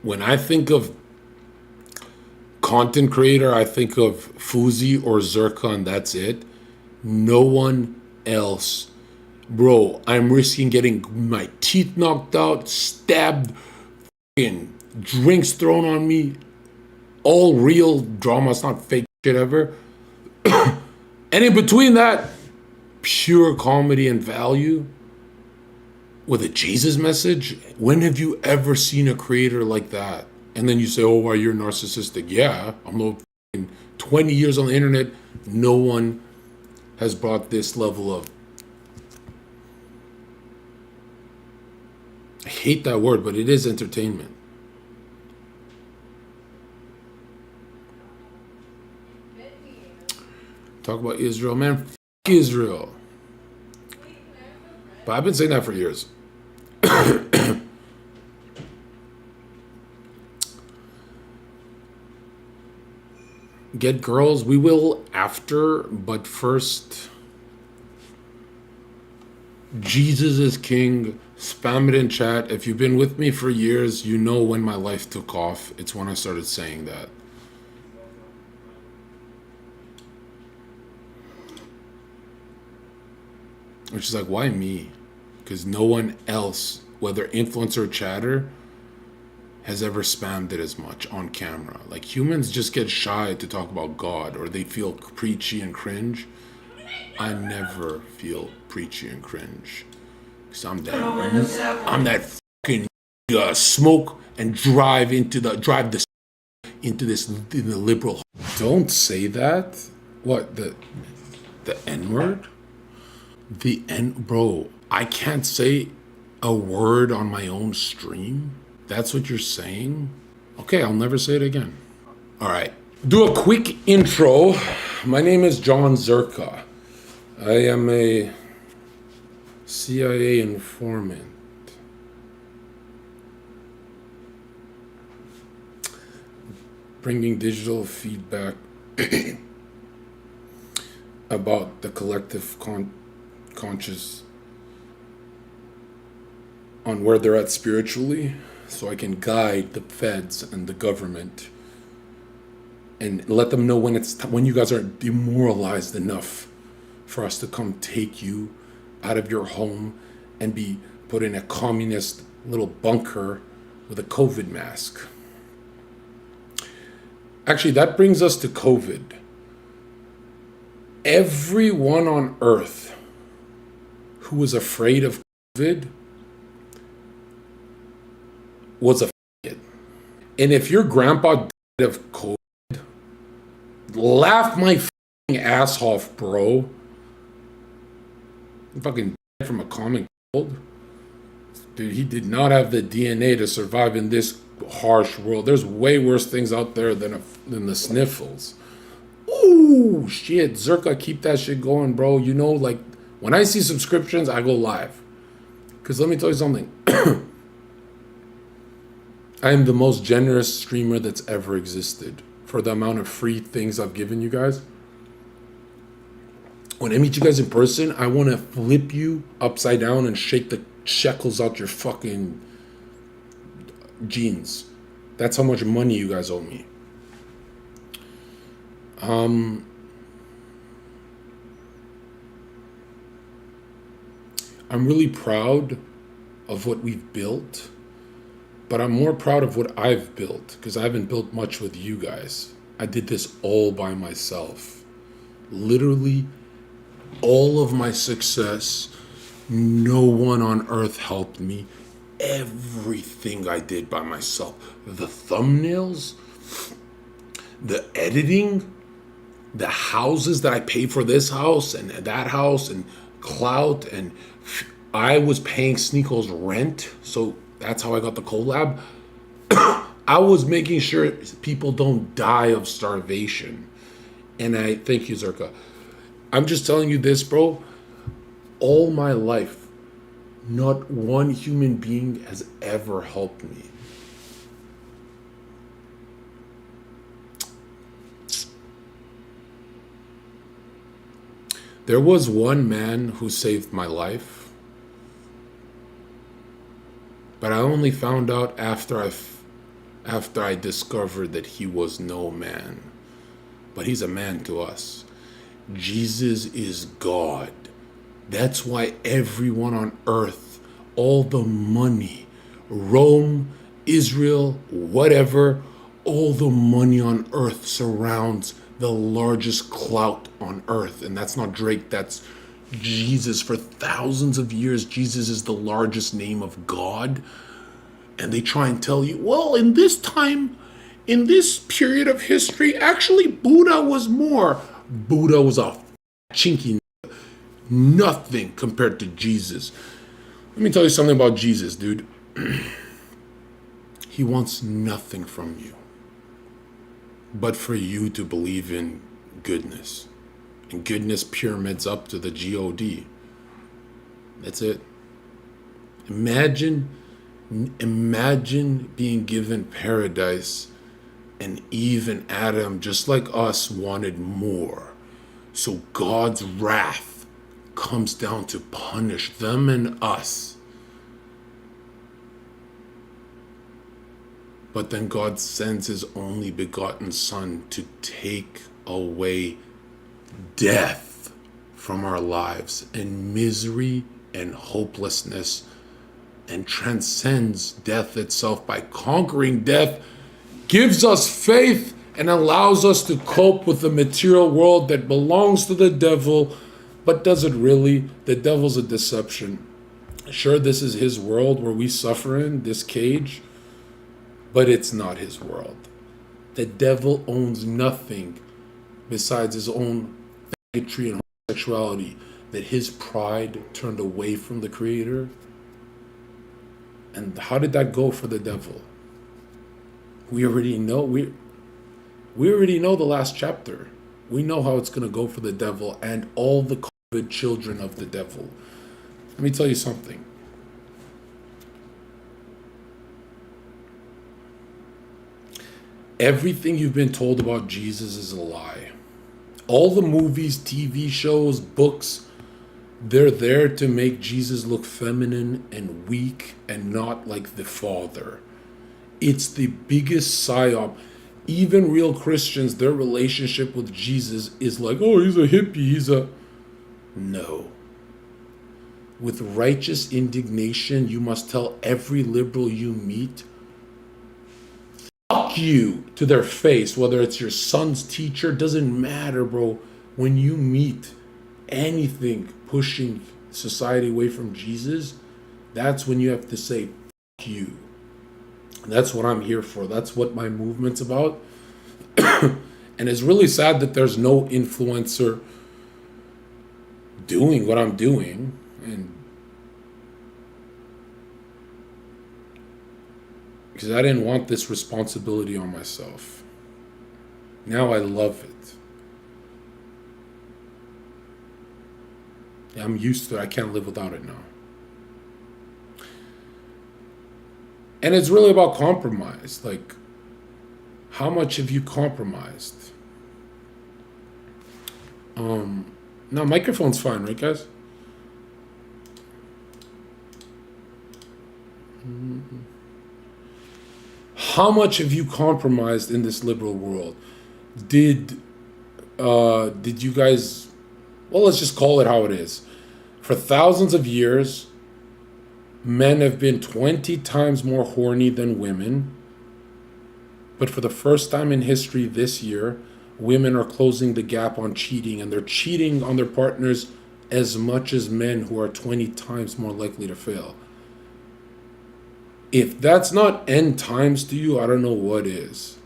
When I think of content creator, I think of Fuzi or Zherka, and that's it. No one else. Bro, I'm risking getting my teeth knocked out, stabbed, fucking drinks thrown on me. All real drama, it's not fake shit ever. And in between that, pure comedy and value with a Jesus message. When have you ever seen a creator like that? And then you say, oh, well, you're narcissistic. Yeah, I'm no 20 years on the internet. No one has brought this level of, I hate that word, but it is entertainment. Talk about Israel, man. F Israel. But I've been saying that for years. Get girls, we will after, but first, Jesus is king. Spam it in chat. If you've been with me for years, you know when my life took off. It's when I started saying that. Which is like, why me? Because no one else, whether influencer or chatter, has ever spammed it as much on camera. Like, humans just get shy to talk about God, or they feel preachy and cringe. I never feel preachy and cringe. Because I'm that fucking smoke and drive into the liberal. Don't say that. What, the N-word? The N, bro, I can't say a word on my own stream. That's what you're saying? Okay, I'll never say it again. All right, do a quick intro. My name is jonzherka. I am a CIA informant. Bringing digital feedback about the collective conscious on where they're at spiritually, so I can guide the feds and the government and let them know when it's when you guys are demoralized enough for us to come take you out of your home and be put in a communist little bunker with a COVID mask. Actually, that brings us to COVID. Everyone on earth who was afraid of COVID was a kid. And if your grandpa died of COVID, laugh my ass off, bro. He fucking died from a common cold. Dude, he did not have the DNA to survive in this harsh world. There's way worse things out there than the sniffles. Ooh, shit. Zherka, keep that shit going, bro. You know, like, when I see subscriptions, I go live. Because let me tell you something. I am the most generous streamer that's ever existed for the amount of free things I've given you guys. When I meet you guys in person, I want to flip you upside down and shake the shekels out your fucking jeans. That's how much money you guys owe me. I'm really proud of what we've built, but I'm more proud of what I've built because I haven't built much with you guys. I did this all by myself. Literally, all of my success, no one on earth helped me. Everything I did by myself. The thumbnails, the editing, the houses that I paid for this house and that house and clout, and I was paying Sneako's rent, so that's how I got the collab. I was making sure people don't die of starvation. And I thank you, Zherka. I'm just telling you this, bro. All my life, not one human being has ever helped me. There was one man who saved my life, but I only found out after after I discovered that he was no man. But he's a man to us. Jesus is God. That's why everyone on earth, all the money, Rome, Israel, whatever, all the money on earth surrounds the largest clout on earth. And that's not Drake, that's Jesus. For thousands of years, Jesus is the largest name of God. And they try and tell you, well, in this time, in this period of history, actually Buddha was more. Buddha was a chinky nothing compared to Jesus. Let me tell you something about Jesus, dude. He wants nothing from you but for you to believe in goodness. And goodness pyramids up to the God. That's it. Imagine being given paradise, and Eve and Adam, just like us, wanted more. So God's wrath comes down to punish them and us. But then God sends his only begotten Son to take away death from our lives, and misery and hopelessness, and transcends death itself by conquering death, gives us faith, and allows us to cope with the material world that belongs to the devil. But does it really? The devil's a deception. Sure, this is his world where we suffer in this cage, but it's not his world. The devil owns nothing besides his own bigotry and homosexuality, that his pride turned away from the Creator. And how did that go for the devil? We already know. We already know the last chapter. We know how it's going to go for the devil and all the COVID children of the devil. Let me tell you something. Everything you've been told about Jesus is a lie. All the movies, TV shows, books, they're there to make Jesus look feminine and weak and not like the Father. It's the biggest psyop. Even real Christians, their relationship with Jesus is like, oh, he's a hippie, No. With righteous indignation, you must tell every liberal you meet, fuck you, to their face, whether it's your son's teacher, doesn't matter, bro. When you meet anything pushing society away from Jesus, that's when you have to say, fuck you. That's what I'm here for. That's what my movement's about. And it's really sad that there's no influencer doing what I'm doing. And because I didn't want this responsibility on myself. Now I love it. I'm used to it. I can't live without it now. And it's really about compromise. Like, how much have you compromised? Now, microphone's fine, right, guys? How much have you compromised in this liberal world? Did you guys, well, let's just call it how it is. For thousands of years, men have been 20 times more horny than women. But for the first time in history this year, women are closing the gap on cheating, and they're cheating on their partners as much as men, who are 20 times more likely to fail. If that's not end times to you, I don't know what is.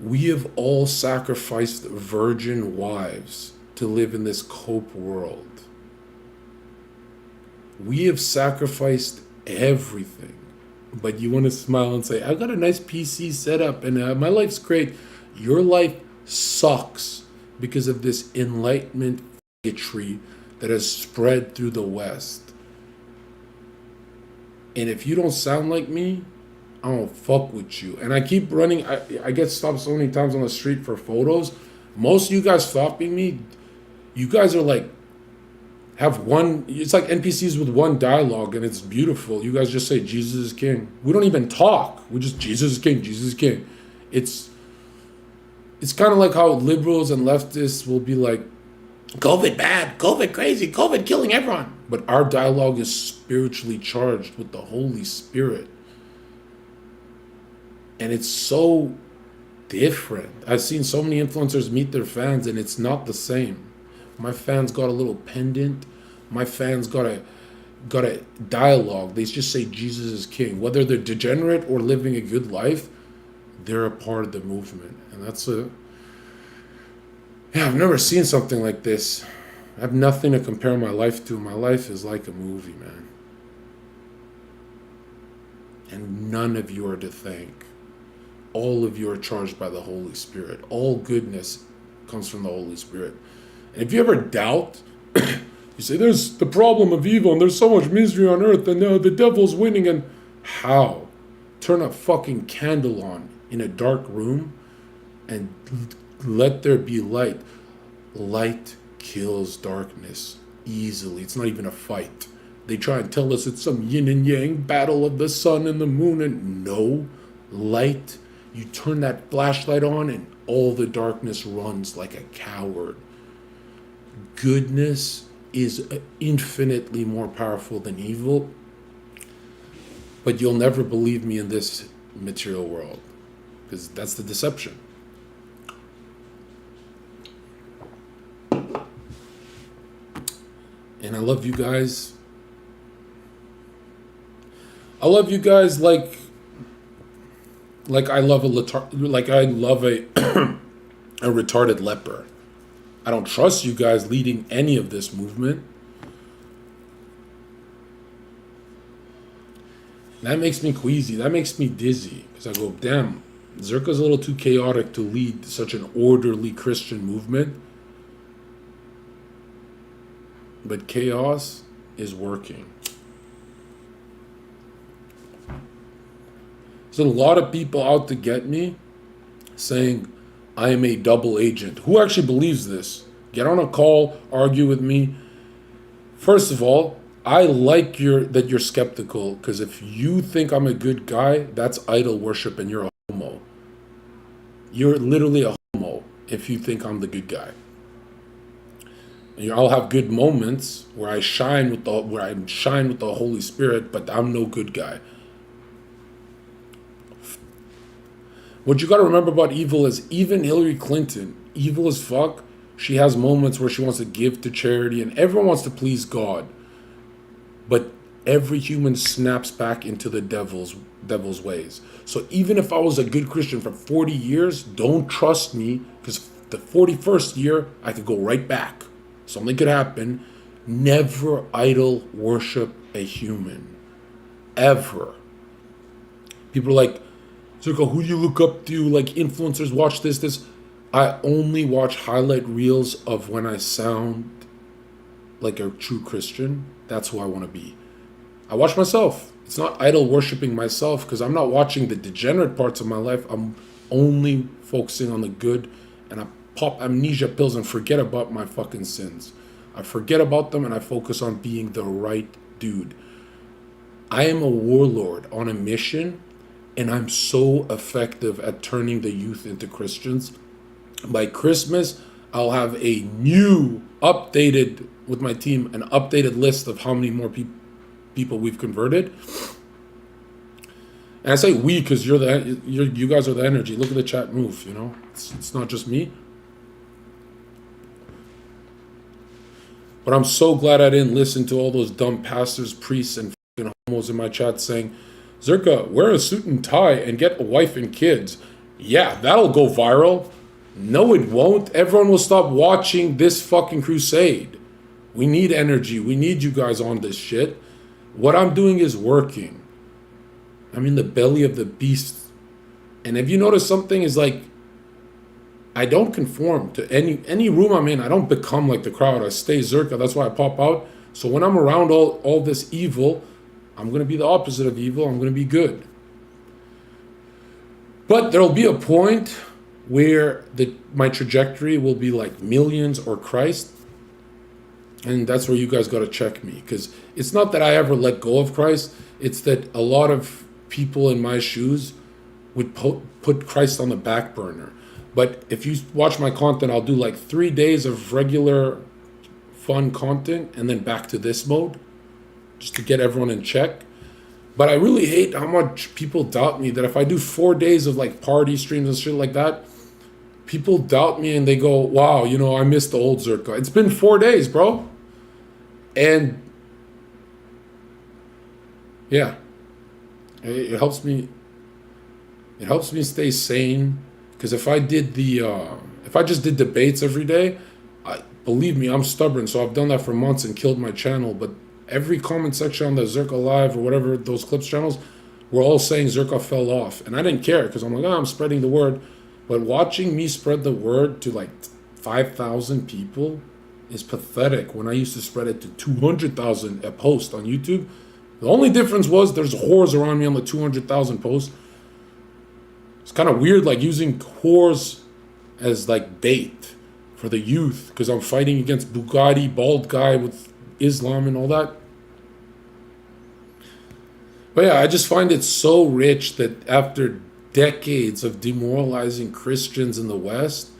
We have all sacrificed virgin wives to live in this cope world. We have sacrificed everything. But you want to smile and say, I got a nice PC setup and my life's great. Your life sucks because of this enlightenment bigotry that has spread through the West. And if you don't sound like me, I don't fuck with you. And I keep running. I get stopped so many times on the street for photos. Most of you guys stopping me, you guys are like, have one, it's like NPCs with one dialogue, and it's beautiful. You guys just say Jesus is king. We don't even talk. We just Jesus is king, Jesus is king. It's kind of like how liberals and leftists will be like, COVID bad, COVID crazy, COVID killing everyone. But our dialogue is spiritually charged with the Holy Spirit. And it's so different. I've seen so many influencers meet their fans, and it's not the same. My fans got a little pendant. My fans got a dialogue. They just say Jesus is king. Whether they're degenerate or living a good life, they're a part of the movement. And I've never seen something like this. I have nothing to compare my life to. My life is like a movie, man. And none of you are to thank. All of you are charged by the Holy Spirit. All goodness comes from the Holy Spirit. And if you ever doubt, you say, there's the problem of evil, and there's so much misery on earth, and the devil's winning, and how? Turn a fucking candle on in a dark room and let there be light. Light kills darkness easily. It's not even a fight. They try and tell us it's some yin and yang battle of the sun and the moon, and no, light. You turn that flashlight on and all the darkness runs like a coward. Goodness is infinitely more powerful than evil, but you'll never believe me in this material world, because that's the deception. And I love you guys. I love you guys like I love a a retarded leper. I don't trust you guys leading any of this movement. That makes me queasy. That makes me dizzy. Because I go, damn, Zherka's a little too chaotic to lead such an orderly Christian movement. But chaos is working. There's a lot of people out to get me saying I am a double agent. Who actually believes this? Get on a call, argue with me. First of all, I like that you're skeptical, because if you think I'm a good guy, that's idol worship and you're a homo. You're literally a homo if you think I'm the good guy. I'll have good moments where I shine with the Holy Spirit, but I'm no good guy. What you got to remember about evil is even Hillary Clinton, evil as fuck, she has moments where she wants to give to charity, and everyone wants to please God. But every human snaps back into the devil's ways. So even if I was a good Christian for 40 years, don't trust me, because the 41st year, I could go right back. Something could happen. Never idol worship a human. Ever. People are like, Zherka, who do you look up to? Like influencers, watch this. I only watch highlight reels of when I sound like a true Christian. That's who I want to be. I watch myself. It's not idol worshiping myself, because I'm not watching the degenerate parts of my life. I'm only focusing on the good, and I pop amnesia pills and forget about my fucking sins. I forget about them and I focus on being the right dude. I am a warlord on a mission, and I'm so effective at turning the youth into Christians. By Christmas, I'll have a new updated, with my team, an updated list of how many more people we've converted. And I say we because you guys are the energy. Look at the chat move, you know? It's not just me. But I'm so glad I didn't listen to all those dumb pastors, priests, and fucking homos in my chat saying, Zherka, wear a suit and tie and get a wife and kids. Yeah, that'll go viral. No, it won't. Everyone will stop watching this fucking crusade. We need energy. We need you guys on this shit. What I'm doing is working. I'm in the belly of the beast. And if you notice something is like, I don't conform to any room I'm in. I don't become like the crowd. I stay Zherka. That's why I pop out. So when I'm around all this evil, I'm going to be the opposite of evil. I'm going to be good. But there'll be a point where my trajectory will be like millions or Christ. And that's where you guys got to check me, because it's not that I ever let go of Christ. It's that a lot of people in my shoes would put Christ on the back burner. But if you watch my content, I'll do like 3 days of regular fun content and then back to this mode just to get everyone in check. But I really hate how much people doubt me, that if I do 4 days of like party streams and shit like that, people doubt me and they go, wow, you know, I missed the old Zherka. It's been 4 days, bro. And yeah, it helps me. It helps me stay sane, because if I just did debates every day, believe me, I'm stubborn. So I've done that for months and killed my channel. But every comment section on the Zherka Live or whatever those clips channels, were all saying Zherka fell off, and I didn't care because I'm like, oh, I'm spreading the word. But watching me spread the word to like 5,000 people is pathetic. When I used to spread it to 200,000 a post on YouTube, the only difference was there's whores around me on the 200,000 posts. It's kind of weird, like using whores as like bait for the youth, because I'm fighting against Bugatti, bald guy with Islam and all that. But yeah, I just find it so rich that after decades of demoralizing Christians in the West,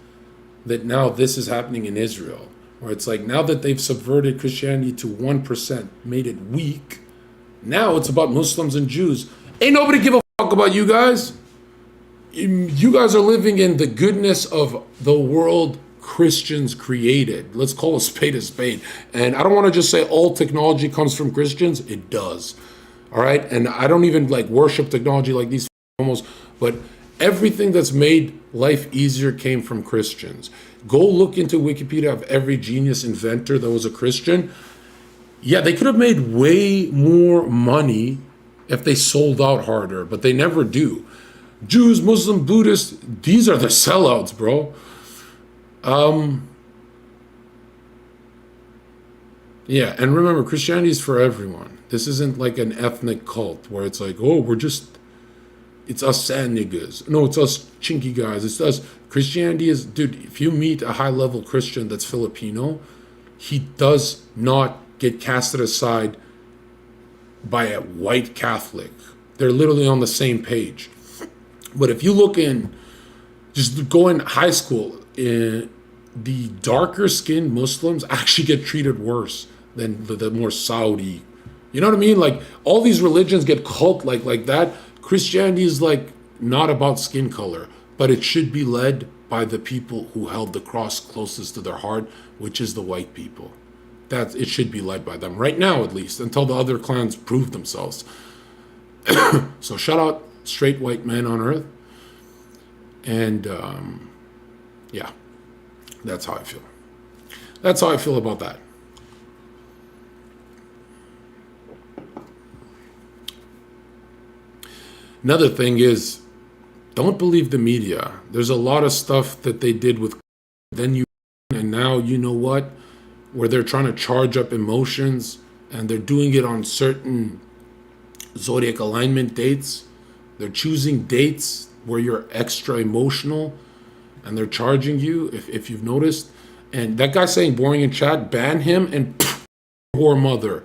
that now this is happening in Israel, where it's like now that they've subverted Christianity to 1%, made it weak, now it's about Muslims and Jews. Ain't nobody give a fuck about you guys. You guys are living in the goodness of the world Christians created. Let's call a spade a spade. And I don't want to just say all technology comes from Christians. It does. All right. And I don't even like worship technology like these almost, but everything that's made life easier came from Christians. Go look into Wikipedia of every genius inventor that was a Christian. Yeah, they could have made way more money if they sold out harder, but they never do. Jews, Muslim, Buddhists, these are the sellouts, bro. Yeah, and remember, Christianity is for everyone. This isn't like an ethnic cult where it's like, oh, it's us sand niggas. No, it's us chinky guys. It's us. Christianity is, dude, if you meet a high-level Christian that's Filipino, he does not get casted aside by a white Catholic. They're literally on the same page. But if you look in, just go in high school, the darker skinned Muslims actually get treated worse than the more Saudi. You know what I mean? Like all these religions get cult like that. Christianity is like not about skin color, but it should be led by the people who held the cross closest to their heart, which is the white people. That it should be led by them right now, at least, until the other clans prove themselves. So shout out straight white men on earth. And yeah, that's how I feel. That's how I feel about that. Another thing is, don't believe the media. There's a lot of stuff that they did with and now you know what, where they're trying to charge up emotions, and they're doing it on certain zodiac alignment dates. They're choosing dates where you're extra emotional, and they're charging you, if you've noticed. And that guy saying boring in chat, ban him and poor mother.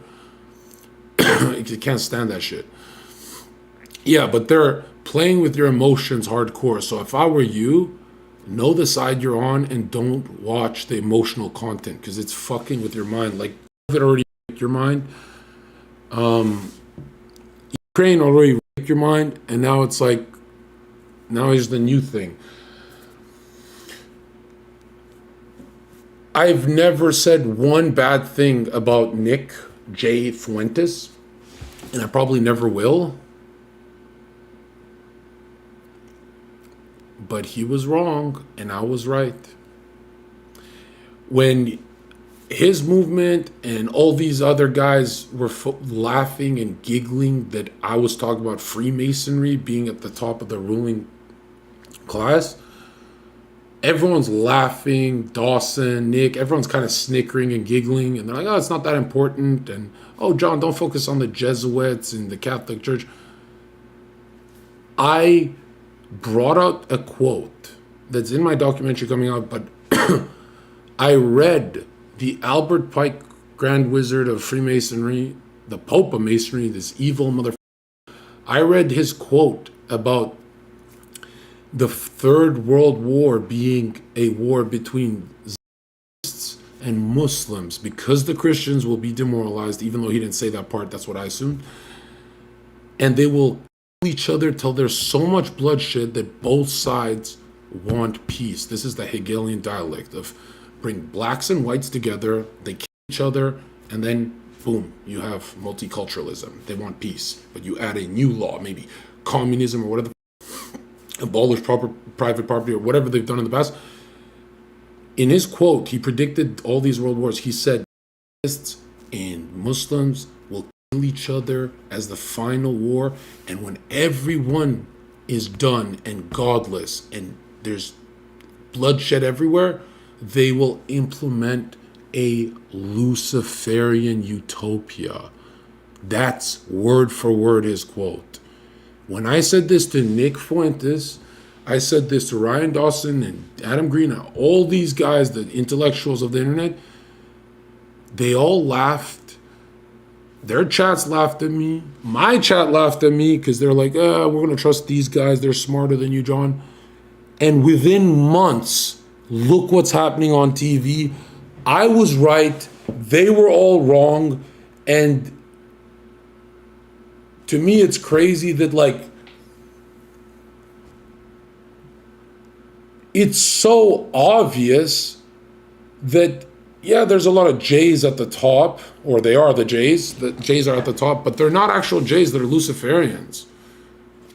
You can't stand that shit. Yeah, but they're playing with your emotions hardcore. So if I were you, know the side you're on and don't watch the emotional content, because it's fucking with your mind. Like, it already raped your mind. Ukraine already raped your mind, and now it's like, now here's the new thing. I've never said one bad thing about Nick J. Fuentes, and I probably never will. But he was wrong, and I was right. When his movement and all these other guys were laughing and giggling that I was talking about Freemasonry being at the top of the ruling class, everyone's laughing. Dawson, Nick, everyone's kind of snickering and giggling, and they're like, oh, it's not that important, and oh, John, don't focus on the Jesuits and the Catholic Church. I brought out a quote that's in my documentary coming out, but I read the Albert Pike Grand Wizard of Freemasonry, the Pope of Masonry, this evil motherfucker. I read his quote about the Third World War being a war between Zionists and Muslims because the Christians will be demoralized, even though he didn't say that part, that's what I assumed. And they will kill each other till there's so much bloodshed that both sides want peace. This is the Hegelian dialect of bring blacks and whites together, they kill each other, and then boom, you have multiculturalism. They want peace, but you add a new law, maybe communism or whatever, abolish private property or whatever they've done in the past. In his quote, he predicted all these world wars. He said, Zionists and Muslims will kill each other as the final war, and when everyone is done and godless and there's bloodshed everywhere, they will implement a Luciferian utopia. That's word for word his quote. When I said this to Nick Fuentes, I said this to Ryan Dawson and Adam Green, all these guys, the intellectuals of the internet, they all laughed. Their chats laughed at me. My chat laughed at me because they're like, we're going to trust these guys. They're smarter than you, John. And within months, look what's happening on TV. I was right. They were all wrong. And to me, it's crazy that, like, it's so obvious that, yeah, there's a lot of J's at the top, or they are the J's. The J's are at the top, but they're not actual J's. They're Luciferians.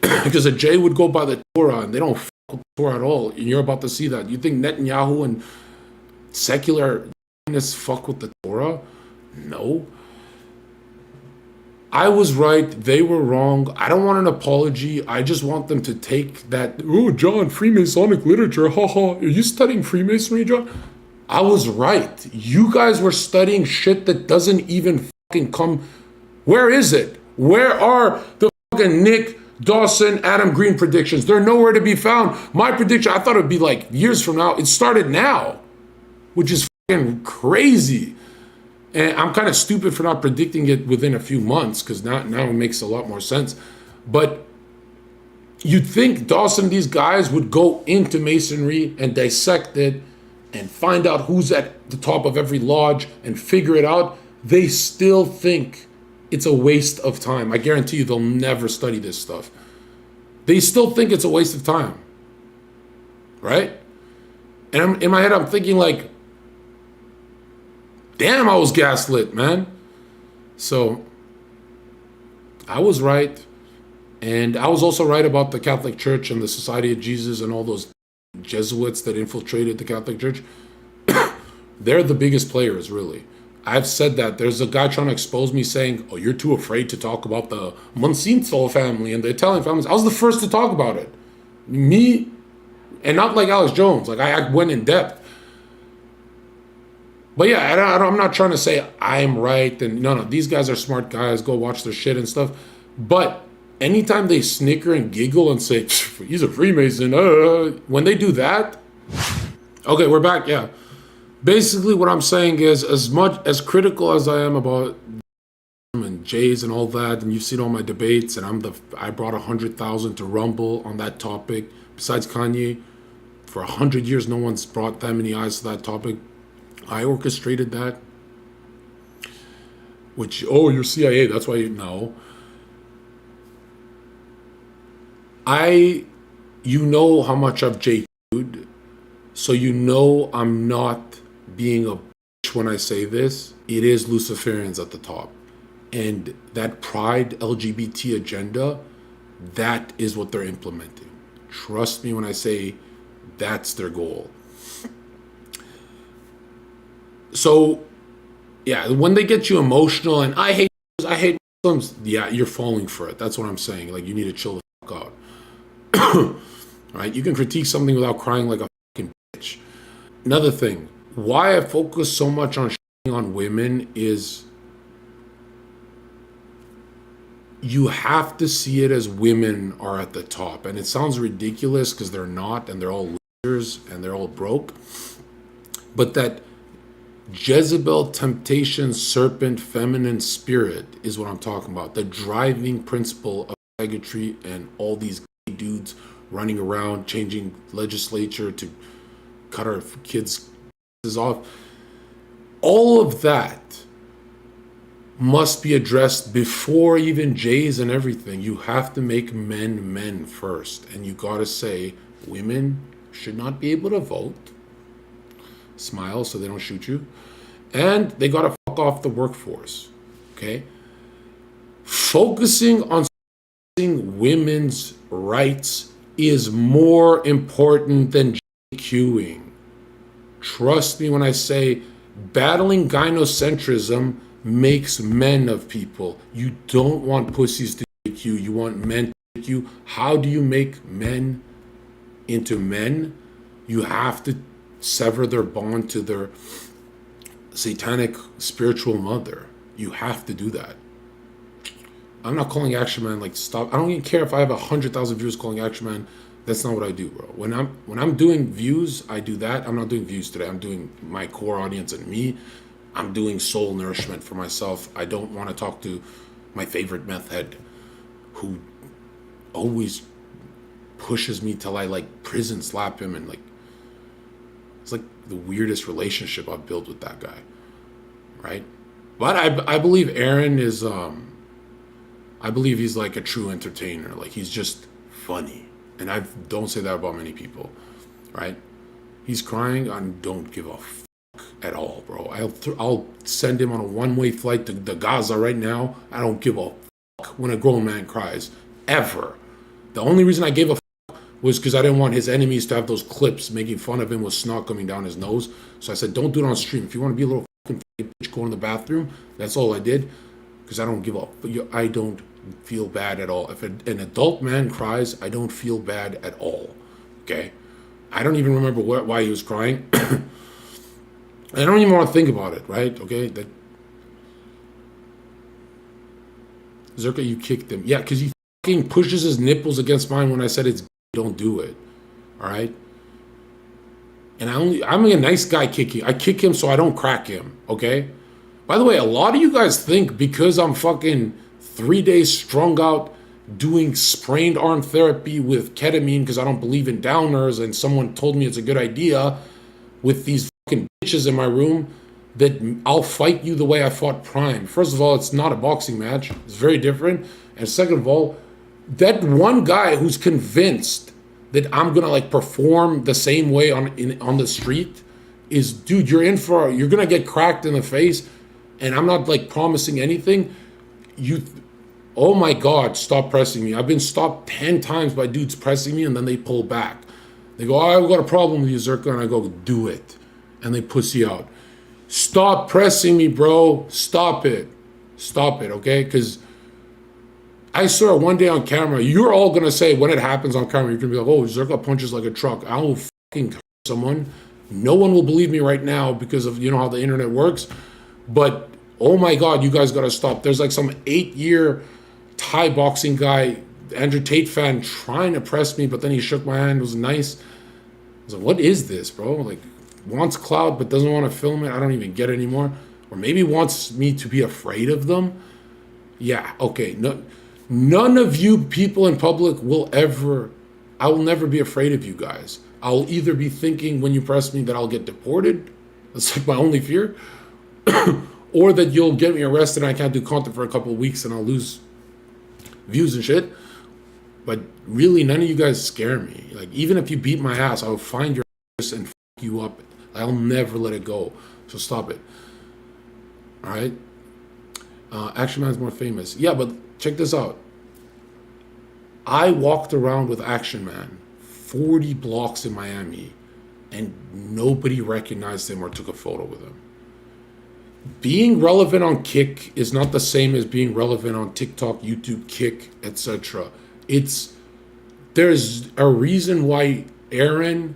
Because a J would go by the Torah, and they don't fuck with the Torah at all. And you're about to see that. You think Netanyahu and secular fuck with the Torah? No. I was right. They were wrong. I don't want an apology. I just want them to take that, oh, John, Freemasonic literature, haha. Are you studying Freemasonry, John? I was right. You guys were studying shit that doesn't even fucking come. Where is it? Where are the fucking Nick Dawson, Adam Green predictions? They're nowhere to be found. My prediction, I thought it would be like years from now. It started now, which is fucking crazy. And I'm kind of stupid for not predicting it within a few months, because now it makes a lot more sense. But you'd think Dawson, these guys would go into Masonry and dissect it and find out who's at the top of every lodge and figure it out. They still think it's a waste of time. I guarantee you they'll never study this stuff. They still think it's a waste of time. Right? And in my head, I'm thinking like, damn, I was gaslit, man. So I was right. And I was also right about the Catholic Church and the Society of Jesus and all those Jesuits that infiltrated the Catholic Church. They're the biggest players, really. I've said that. There's a guy trying to expose me saying, oh, you're too afraid to talk about the Monsinto family and the Italian families. I was the first to talk about it. Me, and not like Alex Jones. Like, I went in depth. But yeah, I'm not trying to say I'm right. And no, these guys are smart guys. Go watch their shit and stuff. But anytime they snicker and giggle and say, he's a Freemason, when they do that, okay, we're back, yeah. Basically, what I'm saying is, as much as critical as I am about and Jays and all that, and you've seen all my debates, and I brought 100,000 to Rumble on that topic. Besides Kanye, for 100 years, no one's brought that many eyes to that topic. I orchestrated that. Which, oh, you're CIA, that's why you know. You know how much I've JQ'd, so you know I'm not being a bitch when I say this. It is Luciferians at the top. And that pride LGBT agenda, that is what they're implementing. Trust me when I say that's their goal. So, yeah, when they get you emotional and I hate Muslims, yeah, you're falling for it. That's what I'm saying. Like, you need to chill the fuck out. Right? You can critique something without crying like a fucking bitch. Another thing, why I focus so much on shitting on women is you have to see it as women are at the top. And it sounds ridiculous because they're not, and they're all losers and they're all broke. But that Jezebel, temptation, serpent, feminine spirit is what I'm talking about. The driving principle of bigotry and all these gay dudes running around changing legislature to cut our kids' off. All of that must be addressed before even Jays and everything. You have to make men first. And you gotta say, women should not be able to vote. Smile so they don't shoot you. And they gotta fuck off the workforce. Okay? Focusing on women's rights is more important than JQing. Trust me when I say battling gynocentrism makes men of people. You don't want pussies to take you. You want men to take you. How do you make men into men? You have to sever their bond to their satanic spiritual mother. You have to do that. I'm not calling Action Man like stop. I don't even care if I have 100,000 viewers calling Action Man. That's not what I do, bro. When I'm doing views, I do that. I'm not doing views today. I'm doing my core audience and me. I'm doing soul nourishment for myself. I don't want to talk to my favorite meth head who always pushes me till I like prison slap him, and like it's like the weirdest relationship I've built with that guy, right? But I believe Aaron is I believe he's like a true entertainer. Like he's just funny, and I don't say that about many people, right? He's crying. I don't give a fuck at all, bro. I'll send him on a one-way flight to Gaza right now. I don't give a fuck when a grown man cries, ever. The only reason I gave a fuck was because I didn't want his enemies to have those clips making fun of him with snot coming down his nose. So I said, don't do it on stream. If you want to be a little fucking bitch, go in the bathroom. That's all I did, because I don't give a. I don't feel bad at all. If an adult man cries, I don't feel bad at all. Okay, I don't even remember why he was crying. I don't even want to think about it, right? Okay, that Zherka, you kicked him. Yeah, because he fucking pushes his nipples against mine when I said it's don't do it. All right. And I'm a nice guy kicking. I kick him so I don't crack him. Okay. By the way, a lot of you guys think because I'm fucking 3 days strung out doing sprained arm therapy with ketamine because I don't believe in downers, and someone told me it's a good idea with these fucking bitches in my room, that I'll fight you the way I fought Prime. First of all, it's not a boxing match. It's very different. And second of all, that one guy who's convinced that I'm gonna like perform the same way on the street is, dude, you're gonna get cracked in the face, and I'm not like promising anything. Oh my God, stop pressing me. I've been stopped 10 times by dudes pressing me, and then they pull back. They go, I've got a problem with you, Zherka, and I go, do it. And they pussy out. Stop pressing me, bro. Stop it. Stop it, okay? Because I swear one day on camera, you're all going to say, when it happens on camera, you're going to be like, oh, Zherka punches like a truck. I will fucking hurt someone. No one will believe me right now because of, you know, how the internet works. But, oh my God, you guys got to stop. There's like some 8-year Thai boxing guy, Andrew Tate fan, trying to press me, but then he shook my hand. It was nice. I was like, what is this, bro? Like, wants clout but doesn't want to film it. I don't even get it anymore. Or maybe wants me to be afraid of them. Yeah, okay. No, none of you people in public I will never be afraid of you guys. I'll either be thinking when you press me that I'll get deported. That's like my only fear. Or that you'll get me arrested and I can't do content for a couple of weeks and I'll lose views and shit. But really, none of you guys scare me. Like, even if you beat my ass, I'll find your ass and fuck you up. I'll never let it go. So stop it. All right? Action Man's more famous. Yeah, but check this out. I walked around with Action Man 40 blocks in Miami, and nobody recognized him or took a photo with him. Being relevant on Kick is not the same as being relevant on TikTok, YouTube, Kick, etc. There's a reason why Aaron,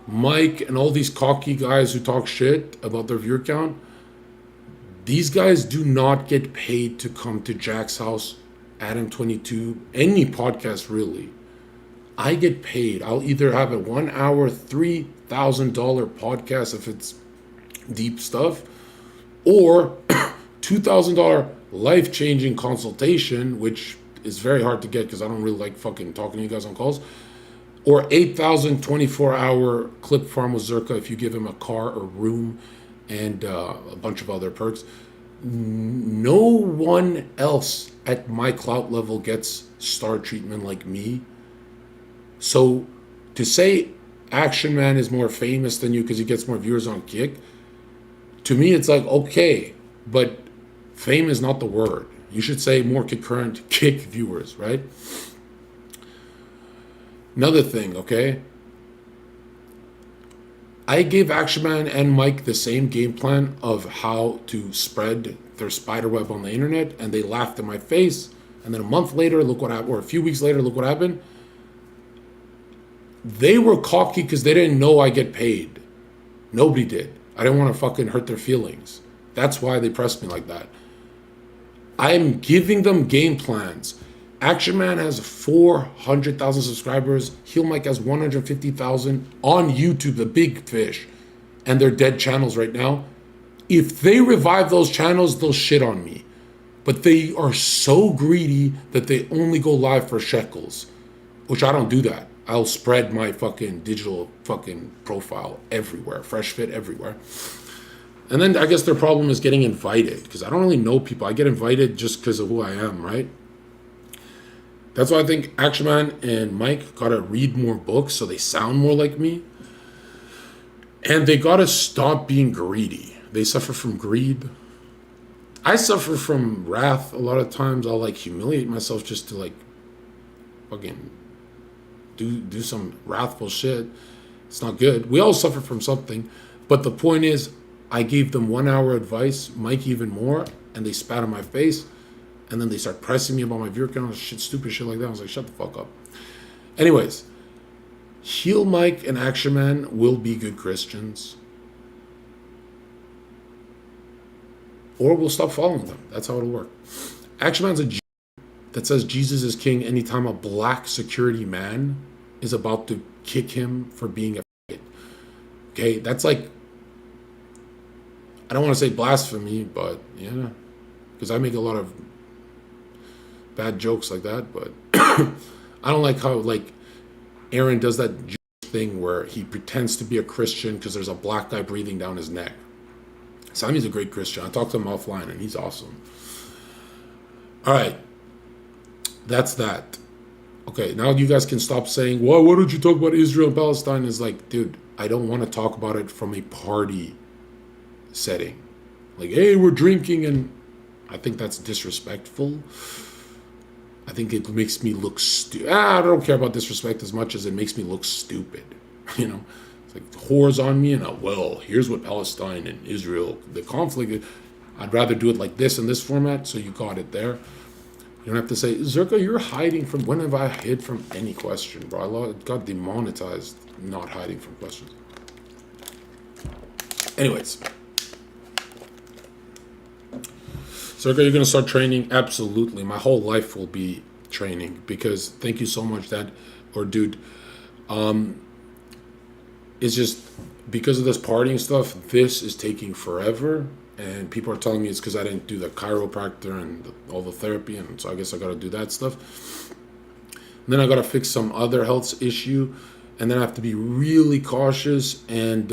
Mike, and all these cocky guys who talk shit about their viewer count, these guys do not get paid to come to Jack's house, Adam22, any podcast really. I get paid. I'll either have a 1 hour, $3,000 podcast if it's deep stuff, or $2,000 life-changing consultation, which is very hard to get because I don't really like fucking talking to you guys on calls, or 8,000 24-hour clip farm with Zherka if you give him a car or room and a bunch of other perks. No one else at my clout level gets star treatment like me. So to say Action Man is more famous than you because he gets more viewers on Kick, to me it's like, okay, but fame is not the word. You should say more concurrent Kick viewers, right? Another thing, okay? I gave Action Man and Mike the same game plan of how to spread their spider web on the internet, and they laughed in my face. And then a month later, look what happened, or a few weeks later, look what happened. They were cocky because they didn't know I get paid. Nobody did. I didn't want to fucking hurt their feelings. That's why they pressed me like that. I'm giving them game plans. Action Man has 400,000 subscribers. Heel Mike has 150,000 on YouTube, the big fish. And they're dead channels right now. If they revive those channels, they'll shit on me. But they are so greedy that they only go live for shekels, which I don't do that. I'll spread my fucking digital fucking profile everywhere, fresh fit everywhere. And then I guess their problem is getting invited, because I don't really know people. I get invited just because of who I am, right? That's why I think Action Man and Mike gotta read more books so they sound more like me. And they gotta stop being greedy. They suffer from greed. I suffer from wrath a lot of times. I'll like humiliate myself just to like fucking do some wrathful shit. It's not good. We all suffer from something. But the point is, I gave them 1 hour advice, Mike even more, and they spat in my face. And then they start pressing me about my viewer count, stupid shit like that. I was like, shut the fuck up. Anyways, Heel Mike and Action Man will be good Christians. Or we'll stop following them. That's how it'll work. Action Man's a Jew that says Jesus is king anytime a black security man is about to kick him for being a faggot. Okay, that's like, I don't want to say blasphemy, but yeah, because I make a lot of bad jokes like that, but I don't like how like Aaron does that thing where he pretends to be a Christian because there's a black guy breathing down his neck. Sammy's a great Christian. I talked to him offline and he's awesome. All right, that's that. Okay, now you guys can stop saying, why don't you talk about Israel and Palestine? It's like, dude, I don't want to talk about it from a party setting. Like, hey, we're drinking, and I think that's disrespectful. I think it makes me look stupid. I don't care about disrespect as much as it makes me look stupid. You know, it's like whores on me, and well, here's what Palestine and Israel, the conflict. I'd rather do it like this in this format, so you got it there. You don't have to say, Zherka, you're hiding from, when have I hid from any question, bro? I got demonetized not hiding from questions. Anyways. Zherka, you're going to start training? Absolutely. My whole life will be training, because thank you so much, Dad, or dude. It's just because of this partying stuff, this is taking forever. And people are telling me it's because I didn't do the chiropractor and all the therapy. And so I guess I got to do that stuff. And then I got to fix some other health issue. And then I have to be really cautious. And,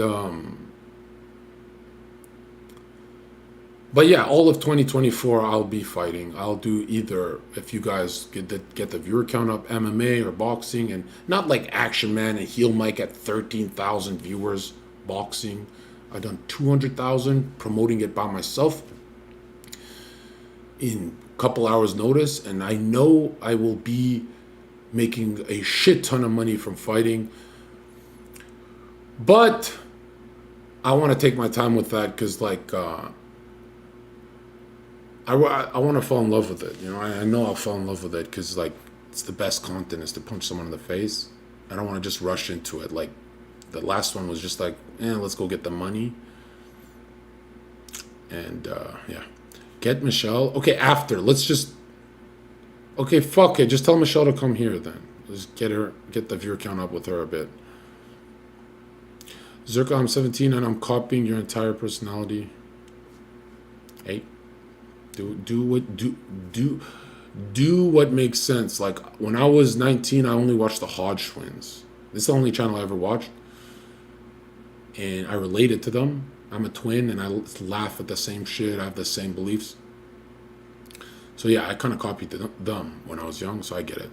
but yeah, all of 2024, I'll be fighting. I'll do either, if you guys get the viewer count up, MMA or boxing. And not like Action Man and Heel Mike at 13,000 viewers boxing. I've done 200,000 promoting it by myself in a couple hours notice. And I know I will be making a shit ton of money from fighting. But I want to take my time with that, because like, I want to fall in love with it. You know, I know I'll fall in love with it because like it's the best content is to punch someone in the face. I don't want to just rush into it. Like the last one was just like, let's go get the money. And yeah, get Michelle. Okay, after let's just. Okay, fuck it. Just tell Michelle to come here then. Just get the viewer count up with her a bit. Zherka, I'm 17 and I'm copying your entire personality. Hey, do what makes sense. Like when I was 19, I only watched the Hodge twins. This is the only channel I ever watched, and I related to them. I'm a twin, and I laugh at the same shit. I have the same beliefs. So yeah, I kind of copied them when I was young, so I get it.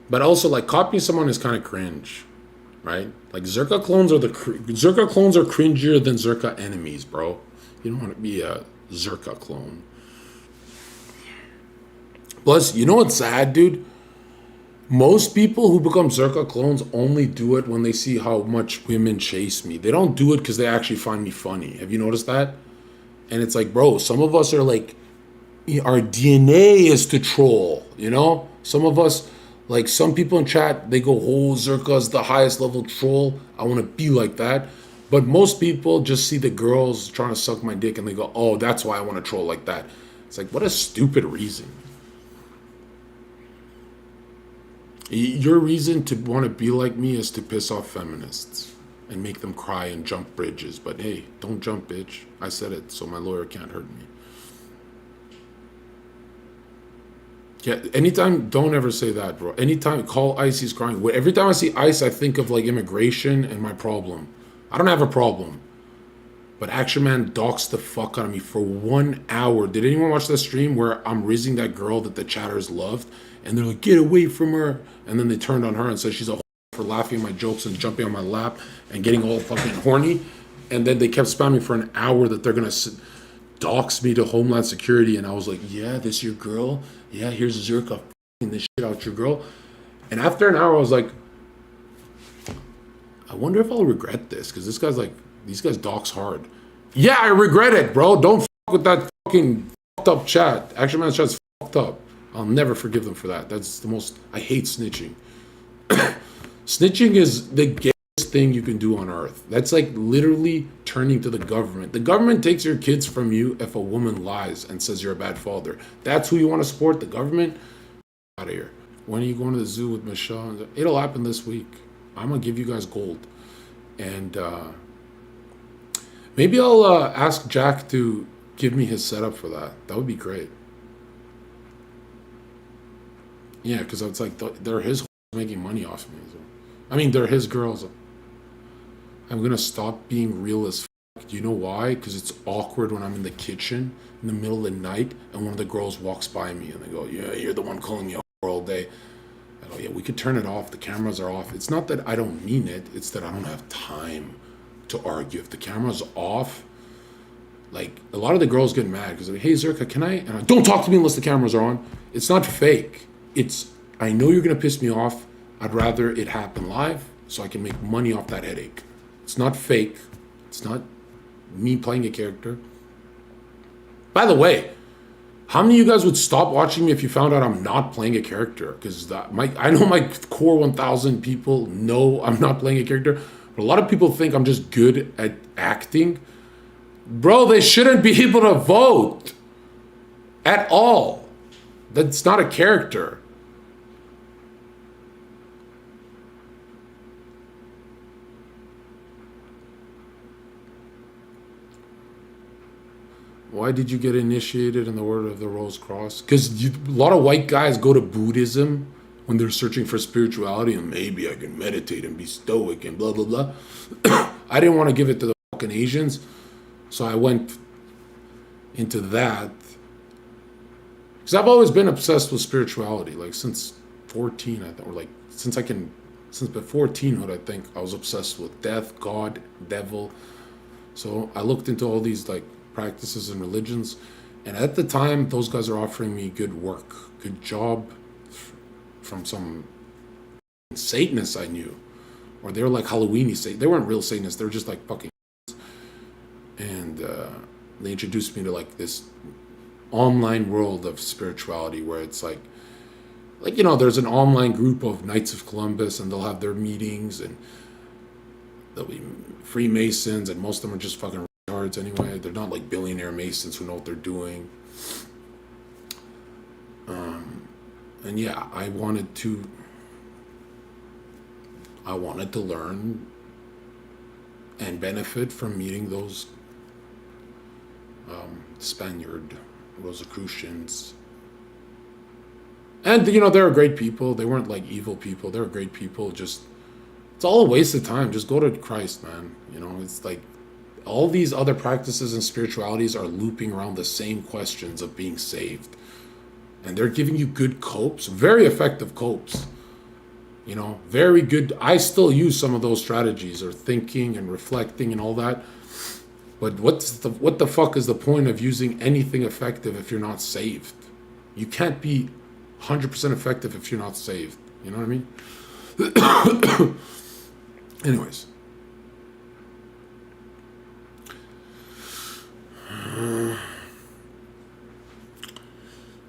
But also, like, copying someone is kind of cringe, right? Like Zherka clones are cringier than Zherka enemies, bro. You don't want to be a Zherka clone. Plus, you know what's sad, dude? Most people who become Zherka clones only do it when they see how much women chase me. They don't do it because they actually find me funny. Have you noticed that? And it's like, bro, some of us are like, our DNA is to troll, you know? Some of us, like some people in chat, they go, oh, Zherka's the highest level troll. I want to be like that. But most people just see the girls trying to suck my dick and they go, oh, that's why I want to troll like that. It's like, what a stupid reason. Your reason to want to be like me is to piss off feminists and make them cry and jump bridges. But hey, don't jump, bitch. I said it, so my lawyer can't hurt me. Yeah, anytime, don't ever say that, bro. Anytime, call ICE, he's crying. Every time I see ICE, I think of like immigration and my problem. I don't have a problem. But Action Man doxed the fuck out of me for 1 hour. Did anyone watch that stream where I'm rizzing that girl that the chatters loved? And they're like, get away from her. And then they turned on her and said she's a for laughing at my jokes and jumping on my lap and getting all fucking horny. And then they kept spamming for an hour that they're going to dox me to Homeland Security. And I was like, yeah, this your girl? Yeah, here's Zherka f***ing this shit out your girl. And after an hour, I was like, I wonder if I'll regret this. Because this guy's like, these guys dox hard. Yeah, I regret it, bro. Don't fuck with that fucking fucked up chat. Action Man's chat's fucked up. I'll never forgive them for that. That's the most... I hate snitching. Snitching is the gayest thing you can do on earth. That's like literally turning to the government. The government takes your kids from you if a woman lies and says you're a bad father. That's who you want to support, the government? Out of here. When are you going to the zoo with Michelle? It'll happen this week. I'm going to give you guys gold. And maybe I'll ask Jack to give me his setup for that. That would be great. Yeah, because it's like they're his making money off of me. So. I mean, they're his girls. I'm going to stop being real as fuck. Do you know why? Because it's awkward when I'm in the kitchen in the middle of the night and one of the girls walks by me and they go, yeah, you're the one calling me a whore all day. I go, yeah, we could turn it off. The cameras are off. It's not that I don't mean it. It's that I don't have time to argue. If the camera's off, like a lot of the girls get mad because they're like, hey, Zherka, can I? And I don't talk to me unless the cameras are on. It's not fake. It's, I know you're going to piss me off. I'd rather it happen live so I can make money off that headache. It's not fake. It's not me playing a character. By the way, how many of you guys would stop watching me if you found out I'm not playing a character? Because I know my core 1,000 people know I'm not playing a character. But a lot of people think I'm just good at acting. Bro, they shouldn't be able to vote at all. That's not a character. Why did you get initiated in the Order of the Rose Cross? Because a lot of white guys go to Buddhism when they're searching for spirituality and maybe I can meditate and be stoic and blah, blah, blah. I didn't want to give it to the fucking Asians, so I went into that. Because I've always been obsessed with spirituality, like since 14, I think, or like since before teenhood, I think I was obsessed with death, God, devil. So I looked into all these like practices and religions, and at the time those guys are offering me good work, good job from some Satanists I knew, or they were like Halloweeny Satanists. They weren't real Satanists, they were just like fucking, and they introduced me to like this online world of spirituality where it's like you know, there's an online group of Knights of Columbus and they'll have their meetings and they'll be Freemasons and most of them are just fucking anyway. They're not like billionaire Masons who know what they're doing. And yeah, I wanted to I wanted to learn and benefit from meeting those Spaniard Rosicrucians. And, you know, they were great people. They weren't like evil people. They were great people. Just, it's all a waste of time. Just go to Christ, man. You know, it's like all these other practices and spiritualities are looping around the same questions of being saved. And they're giving you good copes, very effective copes. You know, very good. I still use some of those strategies, or thinking and reflecting and all that. But what the fuck is the point of using anything effective if you're not saved? You can't be 100% effective if you're not saved. You know what I mean? Anyways.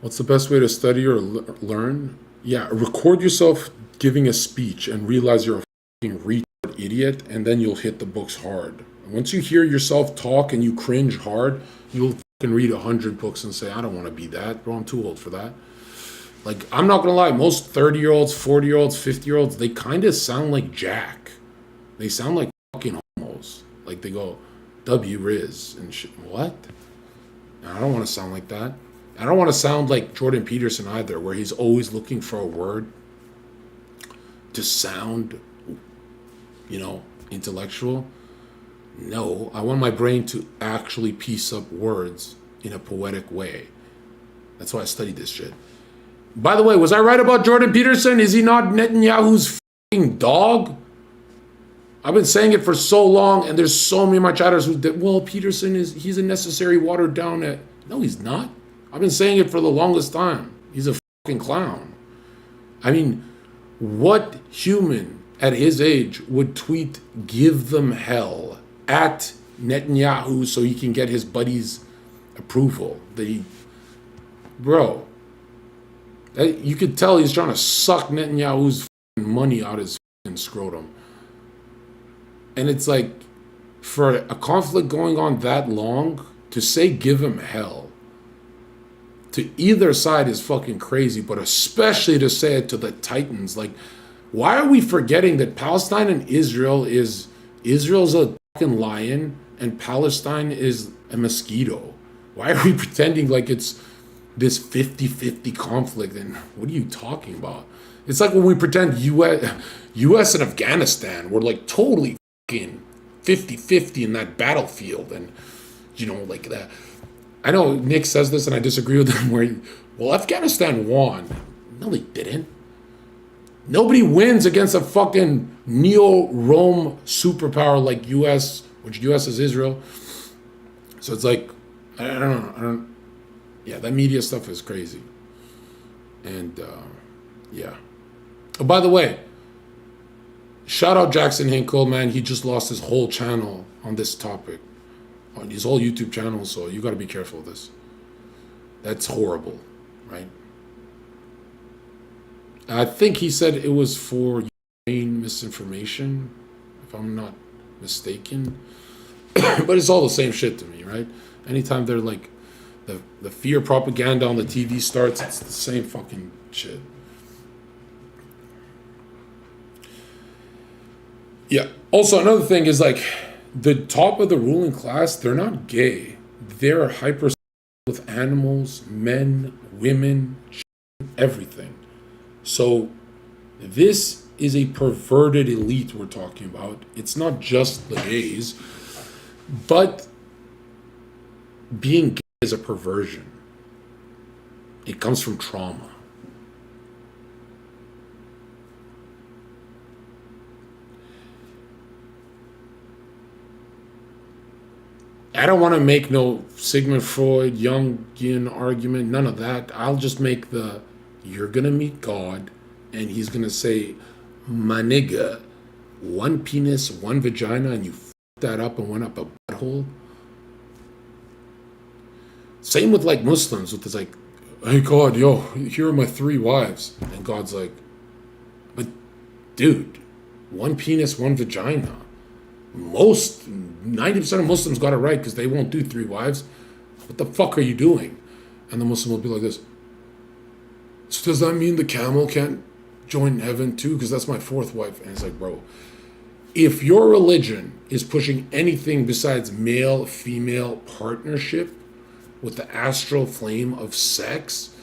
What's the best way to study or learn? Yeah, record yourself giving a speech and realize you're a fucking retard idiot, and then you'll hit the books hard. Once you hear yourself talk and you cringe hard, you'll fucking read 100 books and say, I don't want to be that, bro, I'm too old for that. Like, I'm not gonna lie, most 30-year-olds, 40-year-olds, 50-year-olds, they kind of sound like Jack. They sound like fucking homos. Like, they go, W Riz and shit. What? I don't want to sound like that. I don't want to sound like Jordan Peterson either, where he's always looking for a word to sound, you know, intellectual. No, I want my brain to actually piece up words in a poetic way. That's why I studied this shit. By the way, was I right about Jordan Peterson? Is he not Netanyahu's fucking dog? I've been saying it for so long, and there's so many of my chatters who did, well, Peterson he's a necessary watered down. No, he's not. I've been saying it for the longest time. He's a fucking clown. I mean, what human at his age would tweet, give them hell at Netanyahu so he can get his buddy's approval? Bro, you could tell he's trying to suck Netanyahu's money out his scrotum. And it's like, for a conflict going on that long, to say give him hell to either side is fucking crazy, but especially to say it to the Titans. Like, why are we forgetting that Palestine and Israel's a fucking lion and Palestine is a mosquito? Why are we pretending like it's this 50-50 conflict? And what are you talking about? It's like when we pretend US and Afghanistan were like totally fucking 50-50 in that battlefield, and you know, like that. I know Nick says this and I disagree with him, where, well, Afghanistan won. No, they didn't. Nobody wins against a fucking neo-Rome superpower like US, which US is Israel. So it's like, I don't know. Yeah, that media stuff is crazy. And, yeah. Oh, by the way, shout out Jackson Hinkle, man. He just lost his whole channel on this topic. On his whole YouTube channel, so you got to be careful of this. That's horrible, right? I think he said it was for Ukraine misinformation, if I'm not mistaken. But it's all the same shit to me, right? Anytime they're like, the fear propaganda on the TV starts, it's the same fucking shit. Yeah. Also, another thing is like, the top of the ruling class, they're not gay. They're hyper with animals, men, women, everything. So this is a perverted elite we're talking about. It's not just the gays, but being gay is a perversion. It comes from trauma. I don't want to make no Sigmund Freud, Jungian argument, none of that. I'll just make you're going to meet God, and he's going to say, my nigga, one penis, one vagina, and you f***ed that up and went up a butthole. Same with like Muslims, with this like, hey God, yo, here are my 3 wives. And God's like, but dude, one penis, one vagina. 90% of Muslims got it right because they won't do 3 wives. What the fuck are you doing? And the Muslim will be like this. So does that mean the camel can't join heaven too, because that's my fourth wife. And it's like, bro, if your religion is pushing anything besides male-female partnership with the astral flame of sex,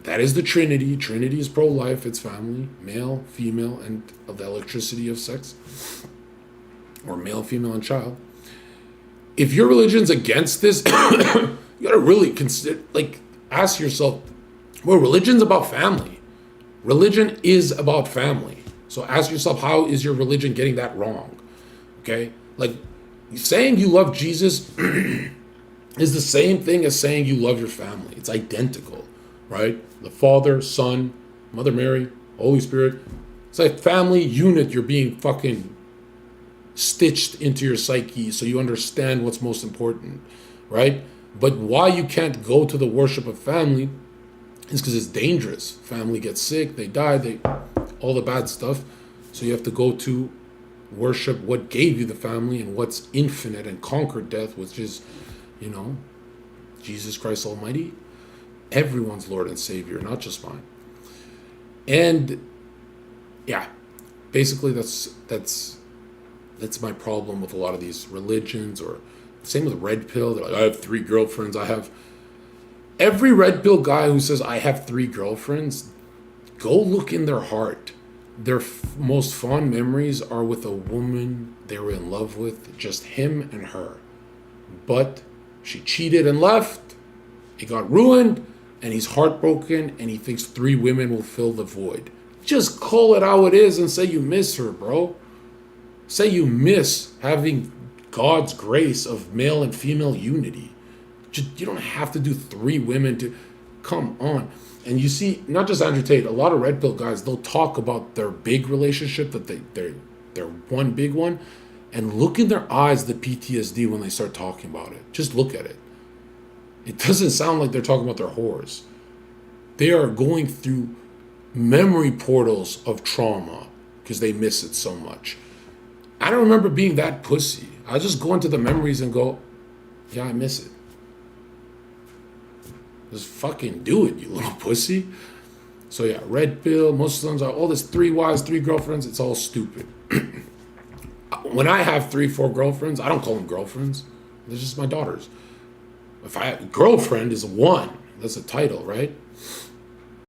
that is the Trinity. Trinity is pro-life, it's family, male, female, and of the electricity of sex, or male, female, and child. If your religion's against this, you gotta really consider, like, ask yourself, well, religion's about family. Religion is about family. So ask yourself, how is your religion getting that wrong? Okay? Like, saying you love Jesus is the same thing as saying you love your family. It's identical, right? The Father, Son, Mother Mary, Holy Spirit. It's like family unit you're being fucking stitched into your psyche so you understand what's most important, right? But why you can't go to the worship of family is because it's dangerous. Family gets sick, they die, all the bad stuff. So you have to go to worship what gave you the family and what's infinite and conquered death, which is, Jesus Christ Almighty, everyone's Lord and Savior, not just mine. And yeah, basically that's my problem with a lot of these religions. Or same with red pill. They're like, I have 3 girlfriends. Every red pill guy who says I have 3 girlfriends, go look in their heart. Their most fond memories are with a woman they were in love with, just him and her. But she cheated and left. It got ruined, and he's heartbroken, and he thinks 3 women will fill the void. Just call it how it is and say you miss her, bro. Say you miss having God's grace of male and female unity. You don't have to do 3 women to, come on. And you see, not just Andrew Tate, a lot of red pill guys, they'll talk about their big relationship, that they're one big one, and look in their eyes the PTSD when they start talking about it. Just look at it. It doesn't sound like they're talking about their whores. They are going through memory portals of trauma because they miss it so much. I don't remember being that pussy. I just go into the memories and go, yeah, I miss it. Just fucking do it, you little pussy. So yeah, red pill, Muslims are all this 3 wives, 3 girlfriends. It's all stupid. When I have 3, 4 girlfriends, I don't call them girlfriends. They're just my daughters. Girlfriend is 1. That's a title, right?